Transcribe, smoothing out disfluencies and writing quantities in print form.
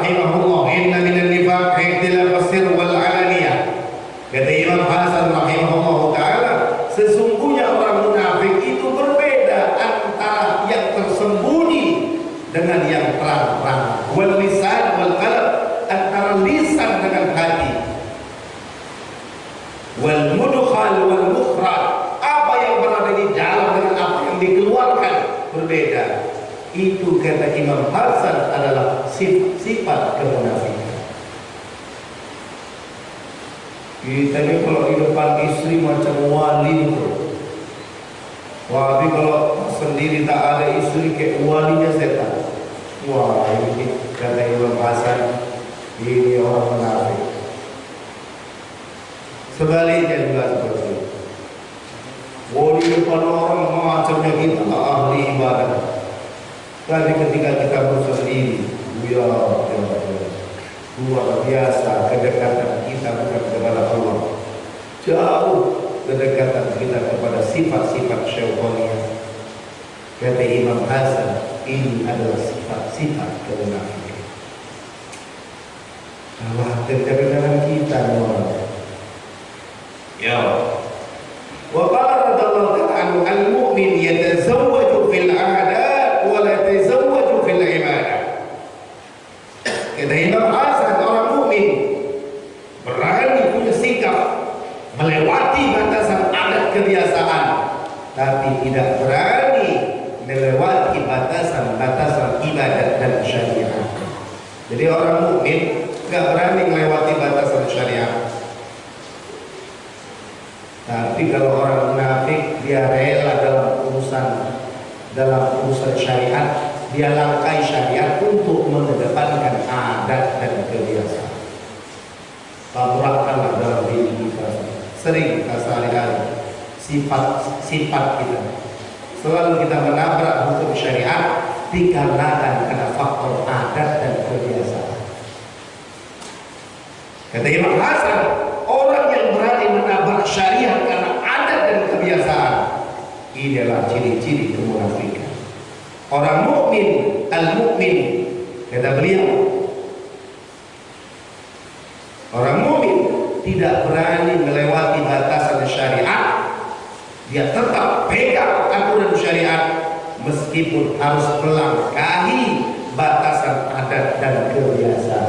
rahimahullah, inna minan nifaq ikhtilaf as-sirr wal alaniyah. Kata Imam Hasan rahimahullah taala, sesungguhnya orang munafik itu berbeda antara yang tersembunyi dengan yang terang-terang. Wal lisan wal qalb, antara lisan dengan hati. Wal mudkhal wal mukhraj, apa yang berada di dalam dengan apa yang dikeluarkan berbeda. Itu kata Imam Hasan adalah sifat kemunafikan. Kita ini kalau di depan istri macam wali itu, wah, tapi kalau sendiri tak ada istri kayak walinya setan. Wah, ini kata Imam Hasan, ini orang munafik. Sebaliknya juga seperti itu. Wah, di depan orang macamnya kita ahli ibadah, tapi ketika kita bersendiri, luar biasa kedekatan kita bukan kepada Allah, jauh kedekatan kita kepada sifat-sifat syaitaniyah. Kata Imam Hasan, ini adalah sifat-sifat kemunafikan. Khawatir dengan kita orang. Ya. Wa qala radhiyallahu anhu, al-mu'min yatazawwaju fil 'adat wa la yatazawwaju fil 'ibadah. Kata Imam Hasan, orang mukmin berani punya sikap melewati batasan adat kebiasaan, tapi tidak berani melewati batasan-batasan ibadat dan syariat. Jadi orang mukmin nggak berani melewati batasan syariat. Tapi kalau orang munafik, dia rela dalam urusan syariat, dia langkai syariat untuk mengedepankan adat dan kebiasaan. Tabrakkanlah dalam diri kita, sering kita sehari-hari sifat kita. Selalu kita menabrak hukum syariat dikarenakan karena faktor adat dan kebiasaan. Kata Imam Hasan, orang yang berani menabrak syariat karena adat dan kebiasaan, ini adalah ciri-ciri kemunafikan. Orang mukmin, al-mukmin, kata beliau, orang mukmin tidak berani melewati batasan syariat. Dia tetap pegang aturan syariat meskipun harus melangkahi batasan adat dan kebiasaan.